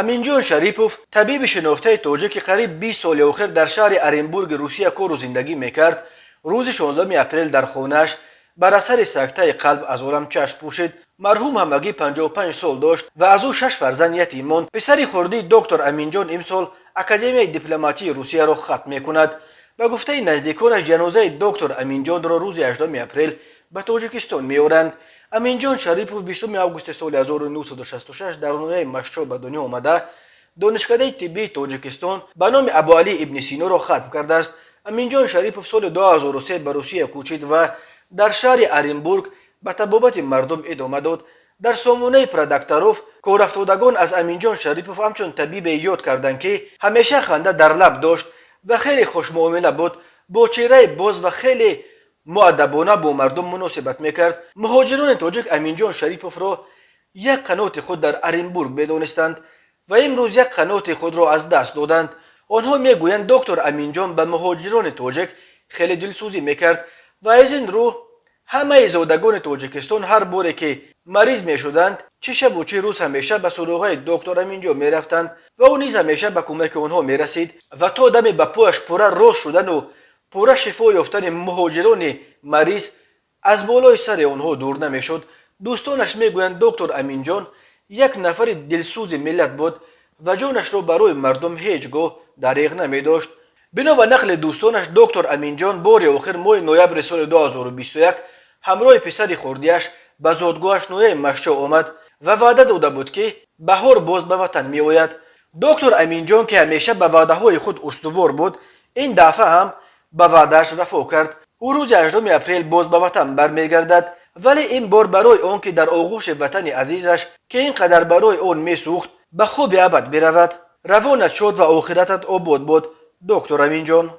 امینجان شریپوف طبیب شناخته تاجیک که قریب 20 سال اخیر در شهر ارنبورگ روسیه کار و زندگی میکرد روز 16 اپریل در خانه‌اش بر اثر سکته قلب از عالم چشم پوشید. مرحوم همگی 55 سال داشت و از او 6 فرزند یتیم ماند. پسر خردی دکتر امینجان امسال اکادمی دیپلماتی روسیه را ختم میکند. به گفته نزدیکانش جنازه دکتر امینجان را روز 18 اپریل به تاجیکستان میآورند. امینجان شریپوف 20 آگوست سال 1966 در نوحه مشهد به دنیا آمده دانشکده طبی تاجیکستان به نام ابوعلی ابن سینا را ختم کرده است. امینجان شریپوف سال 2003 به روسیه کوچید و در شهر ارنبورگ به طبابت مردم ادامه داد. در سامانه پردکتروف کارافتادگان از امینجان شریپوف همچون طبیب یاد کردند که همیشه خنده در لب داشت و خیلی خوش معامله بود، با چهره باز و خیلی مؤدبانه با مردم مناسبت میکرد. مهاجران تاجیک امینجان شریپوف را یک قنات خود در ارنبورگ بدانستند و امروز یک قنات خود را از دست دادند. آنها میگویند دکتر امینجان به مهاجران تاجیک خیلی دلسوزی میکرد و از این رو همه زادگان تاجیکستان هر باره که مریض میشدند چه شب و چه روز همیشه به سراغ دکتر امینجان میرفتند و او نیز همیشه به کمک آنها میرسید و تا دم به پایش پوره راست شدن و پوره شفا یافتن مهاجران مریض از بالای سر آنها دور نمیشد. دوستانش میگویند دکتر امینجان یک نفر دلسوز ملت بود و جانش را برای مردم هیچگاه دریغ نمی داشت. بنا به نقل دوستانش دکتر امینجان بار آخر ماه نوامبر سال 2021 همراه پسر خردیش به زادگاهش نوحه مشهد آمد و وعده داده بود که بهار باز به وطن می آید. دکتر امینجان که همیشه به وعده های خود استوار بود این دفعه هم به وعدهش وفا کرد. او روز 18 اپریل باز به وطن برمیگردد، ولی این بار برای آن که در آغوش وطن عزیزش که اینقدر برای آن میسوخت به خوب ابد برود. روانت شاد و آخرتت آباد باد دکتر امینجان.